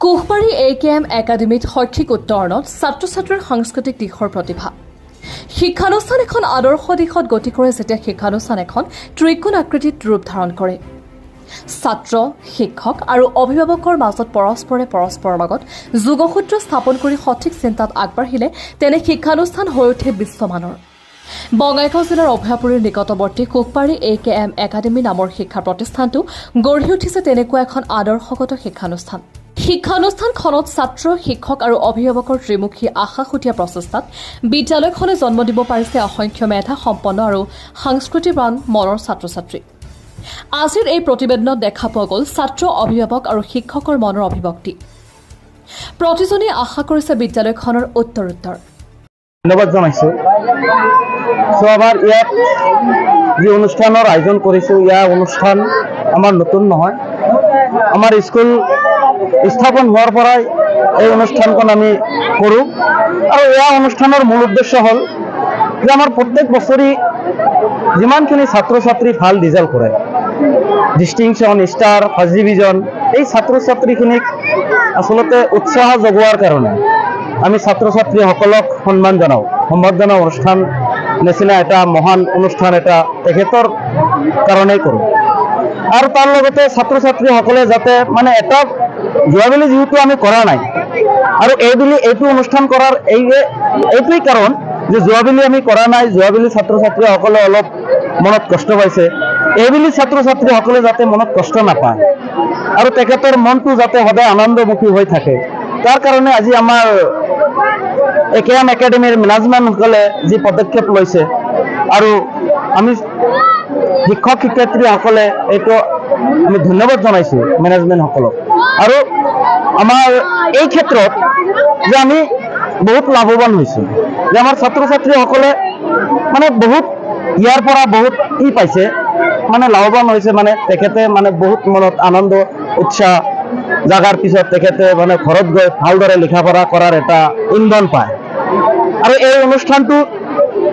কোহবাৰী AKM একাডেমীত শৈক্ষিক উত্তৰণত ছাত্ৰ ছাত্ৰীৰ সাংস্কৃতিক দিশৰ প্ৰতিভা। শিক্ষানুষ্ঠান এখন আদৰ্শ দিশত গতি কৰে যেতিয়া শিক্ষানুষ্ঠান এখন ত্ৰিকোণ আকৃতিত ৰূপ ধাৰণ কৰে। ছাত্ৰ, শিক্ষক আৰু অভিভাৱকৰ মাজত পৰস্পৰৰ লগত যোগসূত্ৰ স্থাপন কৰি সঠিক চিন্তাত আগবাঢ়িলে তেনে শিক্ষানুষ্ঠান হৈ উঠে বিশ্বমানৰ। বঙাইগাঁও জিলাৰ অভয়াপুৰীৰ নিকটৱৰ্তী কোহবাৰী AKM একাডেমী নামৰ শিক্ষা প্ৰতিষ্ঠানটো গঢ়ি উঠিছে তেনেকুৱা এখন আদৰ্শগত শিক্ষানুষ্ঠান। শিক্ষানুষ্ঠানখনত ছাত্ৰ, শিক্ষক আৰু অভিভাৱকৰ ত্ৰিমুখী আশাসুতীয়া প্ৰচেষ্টাত বিদ্যালয়খনে জন্ম দিব পাৰিছে অসংখ্য মেধা সম্পন্ন আৰু সাংস্কৃতিবান মনৰ ছাত্ৰ-ছাত্ৰী। আজিৰ এই প্ৰতিবেদনত দেখা পোৱা গ'ল ছাত্ৰ, অভিভাৱক আৰু শিক্ষকৰ মনৰ অভিব্যক্তি। প্ৰতিজনে আশা কৰিছে বিদ্যালয়খনৰ উত্তৰোত্তৰ। ধন্যবাদ জনাইছোঁ। আমাৰ ইয়াত যি অনুষ্ঠানৰ আয়োজন কৰিছোঁ, ইয়াৰ অনুষ্ঠান আমাৰ নতুন নহয়। আমাৰ স্কুল স্থাপন হোৱাৰ পৰাই এই অনুষ্ঠানখন আমি কৰোঁ আৰু এই অনুষ্ঠানৰ মূল উদ্দেশ্য হ'ল যে আমাৰ প্ৰত্যেক বছৰে যিমানখিনি ছাত্ৰ ছাত্ৰী ভাল ৰিজাল্ট কৰে, ডিষ্টিংশ্যন, ষ্টাৰ, ফাৰ্ষ্ট ডিভিজন, এই ছাত্ৰ ছাত্ৰীখিনিক আচলতে উৎসাহ যোগোৱাৰ কাৰণে আমি ছাত্ৰ ছাত্ৰীসকলক সন্মান জনাওঁ। সম্বৰ্ধনা অনুষ্ঠান নিচিনা এটা মহান অনুষ্ঠান এটা তেখেতৰ কাৰণেই কৰোঁ আৰু তাৰ লগতে ছাত্ৰ ছাত্ৰীসকলে যাতে মানে এটা যোৱাবেলি যিহেতু আমি কৰা নাই আৰু এইটো অনুষ্ঠান কৰাৰ এইটোৱেই কাৰণ যে যোৱাবেলি আমি কৰা নাই, যোৱাবেলি ছাত্ৰ ছাত্ৰীসকলে অলপ মনত কষ্ট পাইছে। এইবেলি ছাত্ৰ ছাত্ৰীসকলে যাতে মনত কষ্ট নাপায় আৰু তেখেতৰ মনটো যাতে সদায় আনন্দমুখী হৈ থাকে, তাৰ কাৰণে আজি আমাৰ AKM একাডেমীৰ মেনেজমেণ্টসকলে যি পদক্ষেপ লৈছে আৰু আমি শিক্ষক শিক্ষয়িত্ৰীসকলে এইটো আমি ধন্যবাদ জনাইছোঁ মেনেজমেণ্টসকলক। আৰু আমাৰ এই ক্ষেত্ৰত যে আমি বহুত লাভৱান হৈছোঁ, যে আমাৰ ছাত্ৰ ছাত্ৰীসকলে মানে বহুত ইয়াৰ পৰা বহুত কি পাইছে, মানে লাভৱান হৈছে। মানে তেখেতে মানে বহুত মনত আনন্দ উৎসাহ জাগাৰ পিছত তেখেতে মানে ঘৰত গৈ ভালদৰে লিখা পঢ়া কৰাৰ এটা ইন্ধন পায়। আৰু এই অনুষ্ঠানটোৰ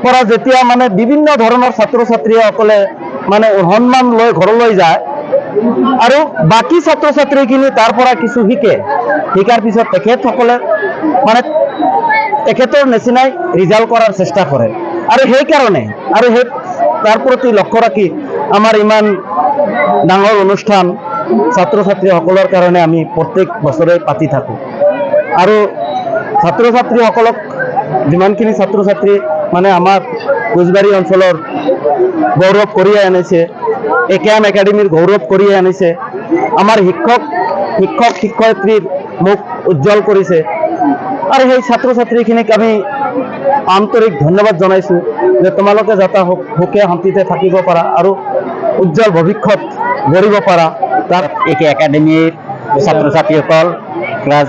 পৰা যেতিয়া মানে বিভিন্ন ধৰণৰ ছাত্ৰ ছাত্ৰীসকলে মানে সন্মান লৈ ঘৰলৈ যায় আৰু বাকী ছাত্ৰ ছাত্ৰীখিনি তাৰ পৰা কিছু শিকাৰ পিছত তেখেতসকলে মানে তেখেতৰ নিচিনাই ৰিজাল্ট কৰাৰ চেষ্টা কৰে আৰু সেইকাৰণে আৰু তাৰ প্ৰতি লক্ষ্য ৰাখি আমাৰ ইমান ডাঙৰ অনুষ্ঠান ছাত্ৰ ছাত্ৰীসকলৰ কাৰণে আমি প্ৰত্যেক বছৰে পাতি থাকোঁ। আৰু ছাত্ৰ ছাত্ৰীসকলক যিমানখিনি ছাত্ৰ ছাত্ৰী মানে আমাৰ কোচবাৰী অঞ্চলৰ গৌৰৱ কঢ়িয়াই আনিছে, AKM একাডেমীৰ গৌৰৱ কঢ়িয়াই আনিছে, আমাৰ শিক্ষক শিক্ষয়িত্ৰীৰ মুখ উজ্জ্বল কৰিছে আৰু সেই ছাত্ৰ ছাত্ৰীখিনিক আমি আন্তৰিক ধন্যবাদ জনাইছোঁ যে তোমালোকে যাতে সুখে শান্তিতে থাকিব পাৰা আৰু উজ্জ্বল ভৱিষ্যত গঢ়িব পাৰা। তাৰ AKM একাডেমীৰ ছাত্ৰ ছাত্ৰীসকল ক্লাছ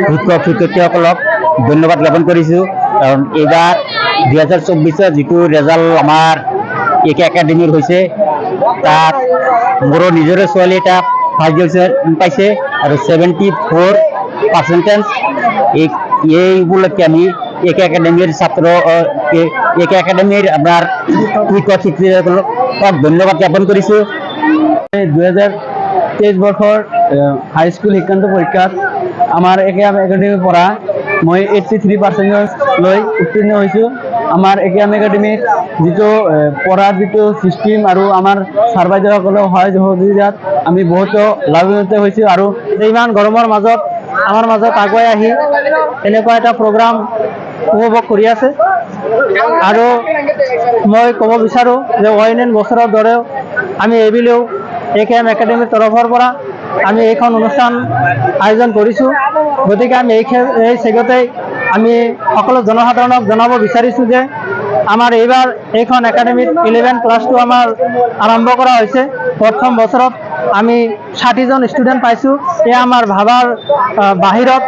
শিক্ষক শিক্ষয়িত্ৰীসকলক ধন্যবাদ জ্ঞাপন কৰিছোঁ। কাৰণ এইবাৰ 2024 যিটো ৰেজাল্ট আমাৰ AKM একাডেমীৰ হৈছে, তাত মোৰো নিজৰে ছোৱালী এটা ফাৰ্ষ্ট ডিভিজন পাইছে আৰু 74% এই উপলক্ষে আমি AKM একাডেমীৰ AKM একাডেমীৰ আপোনাৰ শিক্ষক শিক্ষয়িত্ৰীসকলক ধন্যবাদ জ্ঞাপন কৰিছোঁ। 2023 বৰ্ষৰ হাইস্কুল শিক্ষান্ত পৰীক্ষাত আমাৰ AKM একাডেমীৰ পৰা মই 83% লৈ উত্তীৰ্ণ হৈছোঁ। আমাৰ AKM একাডেমীৰ যিটো পঢ়াৰ যিটো ছিষ্টেম আৰু আমাৰ ছাৰ বাইদেউসকলৰ সহায় সহযোগিতাত আমি বহুতো লাভান্বিত হৈছোঁ আৰু ইমান গৰমৰ মাজত আমাৰ মাজত আগুৱাই আহি এনেকুৱা এটা প্ৰগ্ৰাম উপভোগ কৰি আছে। আৰু মই ক'ব বিচাৰোঁ যে অইন বছৰৰ দৰেও আমি এইবেলিও AKM একাডেমীৰ তৰফৰ পৰা আমি এইখন অনুষ্ঠান আয়োজন কৰিছোঁ। গতিকে আমি এই চেগতেই আমি সকলো জনসাধাৰণক জনাব বিচাৰিছোঁ যে আমাৰ এইবাৰ এইখন একাডেমীত 11 ক্লাছটো আমাৰ আৰম্ভ কৰা হৈছে। প্ৰথম বছৰত আমি 60জন ষ্টুডেণ্ট পাইছোঁ। এয়া আমাৰ ভাবাৰ বাহিৰত,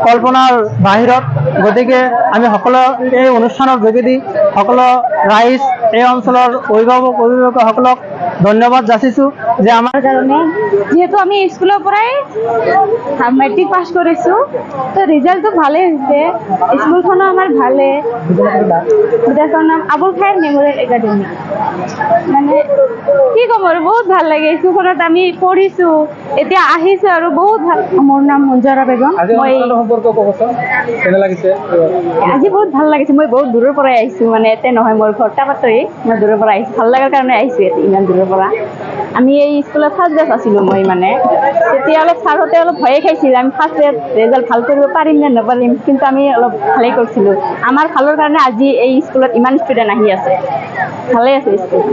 কল্পনাৰ বাহিৰত। গতিকে আমি সকলো এই অনুষ্ঠানৰ যোগেদি সকলো ৰাইজ, এই অঞ্চলৰ অভিভাৱকসকলক ধন্যবাদ যাচিছোঁ যে আমাৰ কাৰণে যিহেতু আমি স্কুলৰ পৰাই মেট্ৰিক পাছ কৰিছোঁ তো ৰিজাল্টটো ভালেই হৈছে স্কুলখনো আমাৰ ভালেই বিদ্যালয়খনৰ নাম আবুল খায়েৰ মেম'ৰিয়েল একাডেমি মানে কি ক'ম আৰু বহুত ভাল লাগে স্কুলখনত আমি পঢ়িছোঁ এতিয়া আহিছোঁ আৰু বহুত ভাল মোৰ নাম মঞ্জুৰা বেগম মই আজি বহুত ভাল লাগিছে মই বহুত দূৰৰ পৰাই আহিছোঁ মানে ইয়াতে নহয় মোৰ ঘৰ টাকাতৰি মই দূৰৰ পৰা আহিছোঁ ভাল লগাৰ কাৰণে আহিছোঁ ইয়াতে ইমান দূৰৰ পৰা আমি এই স্কুলত ফাৰ্ষ্ট বেচ আছিলোঁ মই মানে তেতিয়া অলপ ছাৰহঁতে অলপ ভয়ে খাইছিল আমি ফাৰ্ষ্ট বেচ ৰিজাল্ট ভাল কৰিব পাৰিম নে নাপাৰিম কিন্তু আমি অলপ ভালেই কৰিছিলোঁ আমাৰ ভালৰ কাৰণে আজি এই স্কুলত ইমান ষ্টুডেণ্ট আহি আছে ভালেই আছে স্কুল